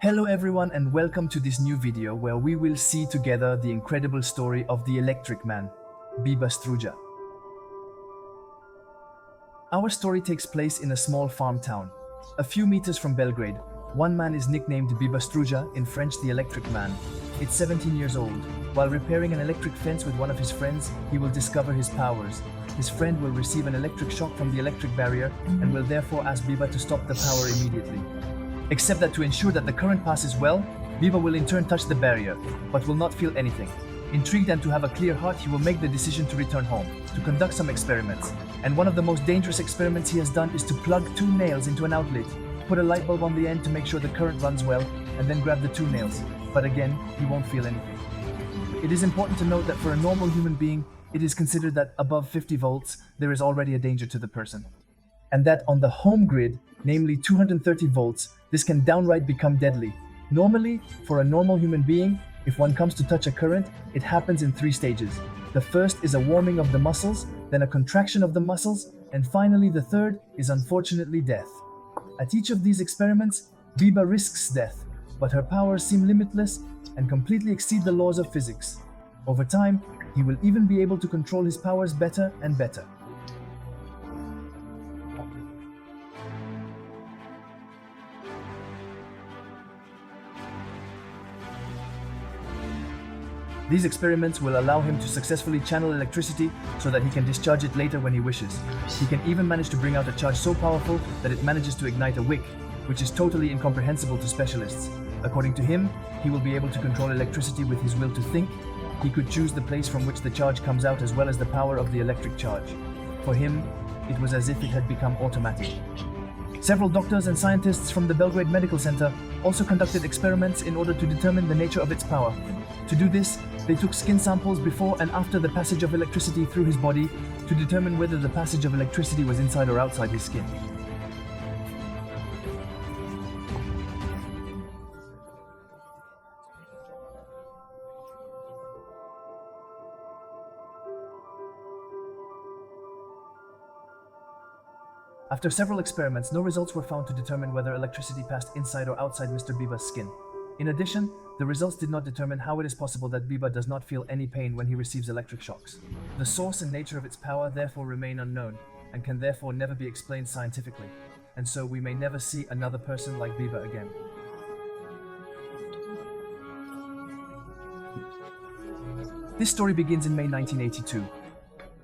Hello everyone and welcome to this new video where we will see together the incredible story of the Electric Man, Biba Struja. Our story takes place in a small farm town. A few meters from Belgrade, one man is nicknamed Biba Struja, in French the Electric Man. It's 17 years old. While repairing an electric fence with one of his friends, he will discover his powers. His friend will receive an electric shock from the electric barrier and will therefore ask Biba to stop the power immediately. Except that to ensure that the current passes well, Biba will in turn touch the barrier, but will not feel anything. Intrigued and to have a clear heart, he will make the decision to return home, to conduct some experiments. And one of the most dangerous experiments he has done is to plug 2 nails into an outlet, put a light bulb on the end to make sure the current runs well, and then grab the 2 nails. But again, he won't feel anything. It is important to note that for a normal human being, it is considered that above 50 volts, there is already a danger to the person. And that on the home grid, namely 230 volts, this can downright become deadly. Normally, for a normal human being, if one comes to touch a current, it happens in 3 stages. The first is a warming of the muscles, then a contraction of the muscles, and finally the third is unfortunately death. At each of these experiments, Biba risks death, but her powers seem limitless and completely exceed the laws of physics. Over time, he will even be able to control his powers better and better. These experiments will allow him to successfully channel electricity so that he can discharge it later when he wishes. He can even manage to bring out a charge so powerful that it manages to ignite a wick, which is totally incomprehensible to specialists. According to him, he will be able to control electricity with his will to think. He could choose the place from which the charge comes out as well as the power of the electric charge. For him, it was as if it had become automatic. Several doctors and scientists from the Belgrade Medical Center also conducted experiments in order to determine the nature of its power. To do this, they took skin samples before and after the passage of electricity through his body to determine whether the passage of electricity was inside or outside his skin. After several experiments, no results were found to determine whether electricity passed inside or outside Mr. Biba's skin. In addition, the results did not determine how it is possible that Biba does not feel any pain when he receives electric shocks. The source and nature of its power therefore remain unknown, and can therefore never be explained scientifically, and so we may never see another person like Biba again. This story begins in May 1982.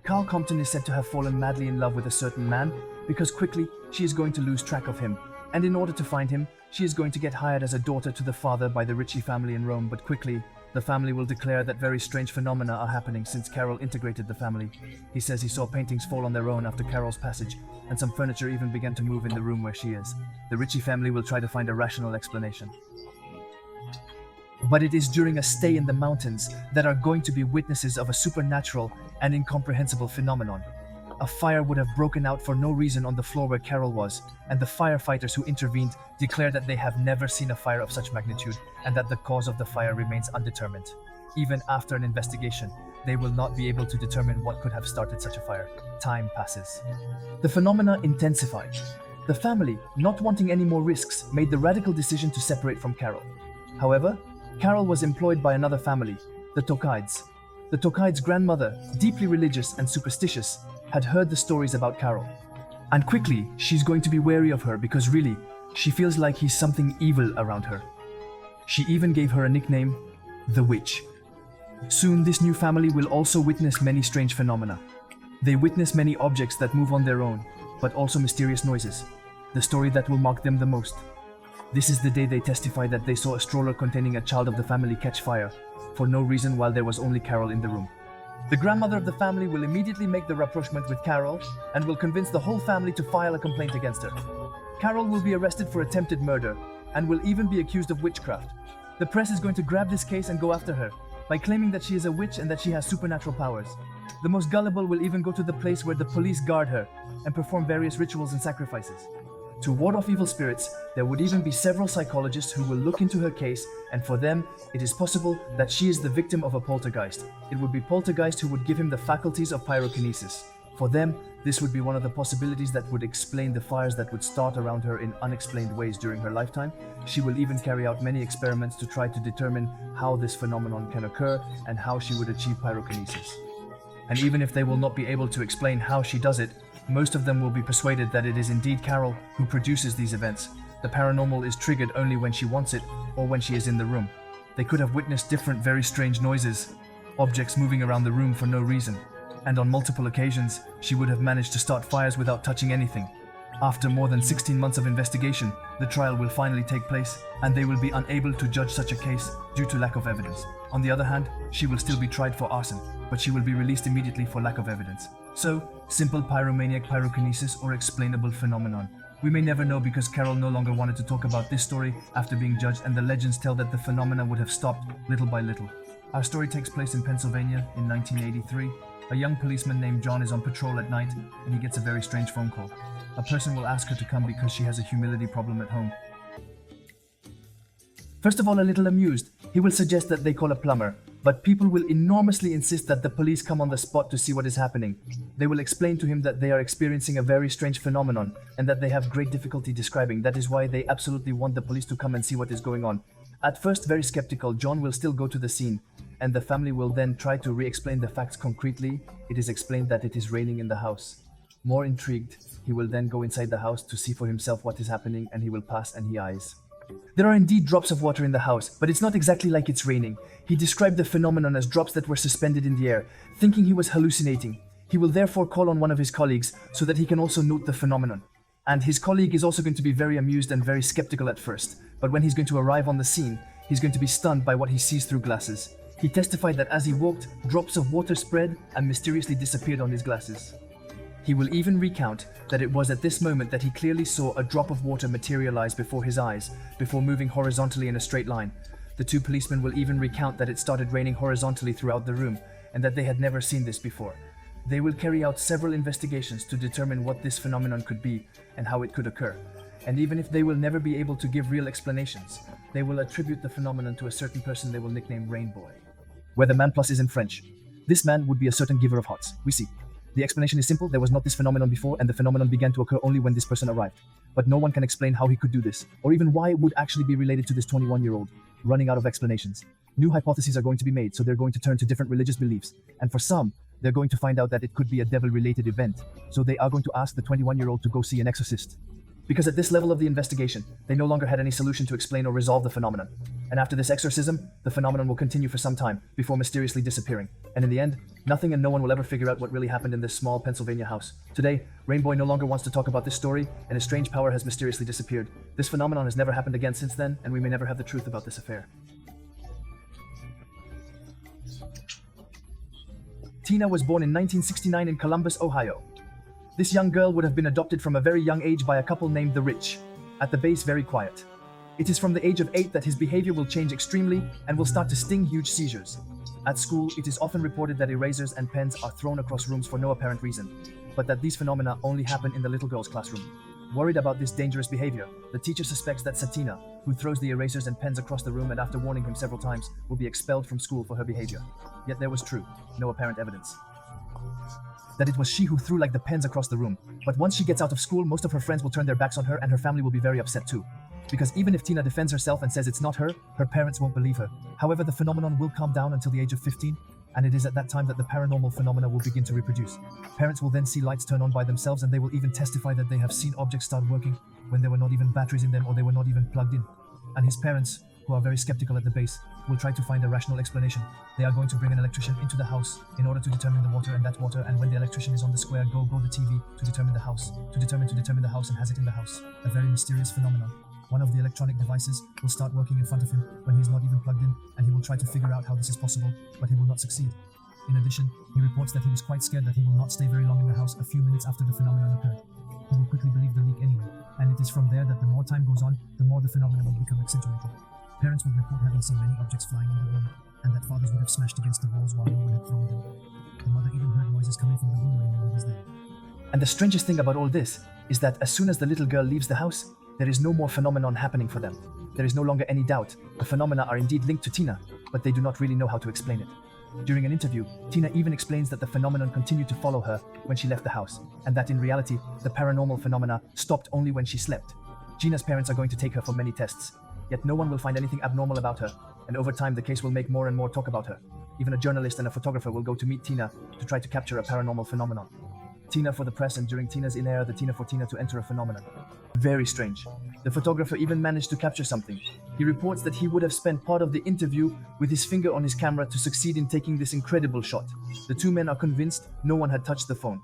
Carole Compton is said to have fallen madly in love with a certain man because quickly she is going to lose track of him, and in order to find him, she is going to get hired as a daughter to the father by the Ricci family in Rome, but quickly, the family will declare that very strange phenomena are happening since Carole integrated the family. He says he saw paintings fall on their own after Carole's passage, and some furniture even began to move in the room where she is. The Ricci family will try to find a rational explanation. But it is during a stay in the mountains that are going to be witnesses of a supernatural and incomprehensible phenomenon. A fire would have broken out for no reason on the floor where Carole was, and the firefighters who intervened declare that they have never seen a fire of such magnitude and that the cause of the fire remains undetermined. Even after an investigation, they will not be able to determine what could have started such a fire. Time passes. The phenomena intensify. The family, not wanting any more risks, made the radical decision to separate from Carole. However, Carole was employed by another family, the Tokaids. The Tokaids' grandmother, deeply religious and superstitious, had heard the stories about Carole. And quickly, she's going to be wary of her because really, she feels like he's something evil around her. She even gave her a nickname, the Witch. Soon, this new family will also witness many strange phenomena. They witness many objects that move on their own, but also mysterious noises. The story that will mark them the most. This is the day they testify that they saw a stroller containing a child of the family catch fire, for no reason while there was only Carole in the room. The grandmother of the family will immediately make the rapprochement with Carole and will convince the whole family to file a complaint against her. Carole will be arrested for attempted murder and will even be accused of witchcraft. The press is going to grab this case and go after her by claiming that she is a witch and that she has supernatural powers. The most gullible will even go to the place where the police guard her and perform various rituals and sacrifices. To ward off evil spirits, there would even be several psychologists who will look into her case, and for them, it is possible that she is the victim of a poltergeist. It would be Poltergeist who would give him the faculties of pyrokinesis. For them, this would be one of the possibilities that would explain the fires that would start around her in unexplained ways during her lifetime. She will even carry out many experiments to try to determine how this phenomenon can occur and how she would achieve pyrokinesis. And even if they will not be able to explain how she does it, most of them will be persuaded that it is indeed Carole who produces these events. The paranormal is triggered only when she wants it or when she is in the room. They could have witnessed different very strange noises, objects moving around the room for no reason, and on multiple occasions, she would have managed to start fires without touching anything. After more than 16 months of investigation, the trial will finally take place, and they will be unable to judge such a case due to lack of evidence. On the other hand, she will still be tried for arson, but she will be released immediately for lack of evidence. So, simple pyromaniac, pyrokinesis, or explainable phenomenon. We may never know because Carole no longer wanted to talk about this story after being judged, and the legends tell that the phenomena would have stopped little by little. Our story takes place in Pennsylvania in 1983. A young policeman named John is on patrol at night, and he gets a very strange phone call. A person will ask her to come because she has a humility problem at home. First of all, a little amused, he will suggest that they call a plumber, but people will enormously insist that the police come on the spot to see what is happening. They will explain to him that they are experiencing a very strange phenomenon and that they have great difficulty describing. That is why they absolutely want the police to come and see what is going on. At first very skeptical, John will still go to the scene, and the family will then try to re-explain the facts concretely. It is explained that it is raining in the house. More intrigued, he will then go inside the house to see for himself what is happening, and he will pass and he eyes. There are indeed drops of water in the house, but it's not exactly like it's raining. He described the phenomenon as drops that were suspended in the air, thinking he was hallucinating. He will therefore call on one of his colleagues so that he can also note the phenomenon. And his colleague is also going to be very amused and very skeptical at first, but when he's going to arrive on the scene, he's going to be stunned by what he sees through glasses. He testified that as he walked, drops of water spread and mysteriously disappeared on his glasses. He will even recount that it was at this moment that he clearly saw a drop of water materialize before his eyes, before moving horizontally in a straight line. The two policemen will even recount that it started raining horizontally throughout the room, and that they had never seen this before. They will carry out several investigations to determine what this phenomenon could be and how it could occur. And even if they will never be able to give real explanations, they will attribute the phenomenon to a certain person they will nickname Rainbow, where the man plus is in French. This man would be a certain giver of hearts. We see. The explanation is simple. There was not this phenomenon before, and the phenomenon began to occur only when this person arrived. But no one can explain how he could do this, or even why it would actually be related to this 21-year-old, running out of explanations. New hypotheses are going to be made, so they're going to turn to different religious beliefs. And for some, they're going to find out that it could be a devil-related event. So they are going to ask the 21-year-old to go see an exorcist. Because at this level of the investigation, they no longer had any solution to explain or resolve the phenomenon. And after this exorcism, the phenomenon will continue for some time before mysteriously disappearing. And in the end, nothing and no one will ever figure out what really happened in this small Pennsylvania house. Today, Rainbow no longer wants to talk about this story, and his strange power has mysteriously disappeared. This phenomenon has never happened again since then, and we may never have the truth about this affair. Tina was born in 1969 in Columbus, Ohio. This young girl would have been adopted from a very young age by a couple named the Rich. At the base, very quiet. It is from the age of 8 that his behavior will change extremely and will start to sting huge seizures. At school, it is often reported that erasers and pens are thrown across rooms for no apparent reason, but that these phenomena only happen in the little girl's classroom. Worried about this dangerous behavior, the teacher suspects that Satina, who throws the erasers and pens across the room and after warning him several times, will be expelled from school for her behavior. Yet there was no apparent evidence that it was she who threw the pens across the room. But once she gets out of school, most of her friends will turn their backs on her and her family will be very upset too. Because even if Tina defends herself and says it's not her, her parents won't believe her. However, the phenomenon will calm down until the age of 15, and it is at that time that the paranormal phenomena will begin to reproduce. Parents will then see lights turn on by themselves, and they will even testify that they have seen objects start working when there were not even batteries in them or they were not even plugged in. And his parents, who are very skeptical at the base, will try to find a rational explanation. They are going to bring an electrician into the house in order to determine the water, and that water, and when the electrician is on the square, go the TV to determine the house, to determine the house and has it in the house. A very mysterious phenomenon. One of the electronic devices will start working in front of him when he is not even plugged in, and he will try to figure out how this is possible, but he will not succeed. In addition, he reports that he was quite scared that he will not stay very long in the house a few minutes after the phenomenon occurred. He will quickly believe the leak anyway, and it is from there that the more time goes on, the more the phenomenon will become accentuated. Parents would report having seen many objects flying in the room, and that fathers would have smashed against the walls while no one had thrown them. The mother even heard noises coming from the room when no one was there. And the strangest thing about all this is that as soon as the little girl leaves the house, there is no more phenomenon happening for them. There is no longer any doubt. The phenomena are indeed linked to Tina, but they do not really know how to explain it. During an interview, Tina even explains that the phenomenon continued to follow her when she left the house, and that in reality, the paranormal phenomena stopped only when she slept. Gina's parents are going to take her for many tests, yet no one will find anything abnormal about her, and over time the case will make more and more talk about her. Even a journalist and a photographer will go to meet Tina to try to capture a paranormal phenomenon. Tina for the press, and during Tina's in air, the Tina for Tina to enter a phenomenon. Very strange. The photographer even managed to capture something. He reports that he would have spent part of the interview with his finger on his camera to succeed in taking this incredible shot. The two men are convinced no one had touched the phone,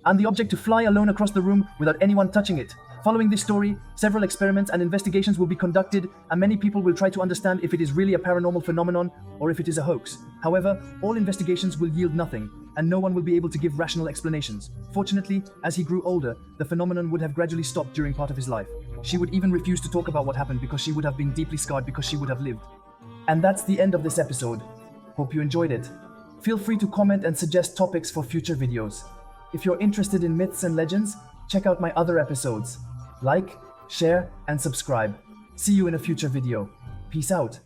and the object to fly alone across the room without anyone touching it. Following this story, several experiments and investigations will be conducted, and many people will try to understand if it is really a paranormal phenomenon or if it is a hoax. However, all investigations will yield nothing, and no one will be able to give rational explanations. Fortunately, as he grew older, the phenomenon would have gradually stopped during part of his life. She would even refuse to talk about what happened because she would have been deeply scarred because she would have lived. And that's the end of this episode. Hope you enjoyed it. Feel free to comment and suggest topics for future videos. If you're interested in myths and legends, check out my other episodes. Like, share, and subscribe. See you in a future video. Peace out.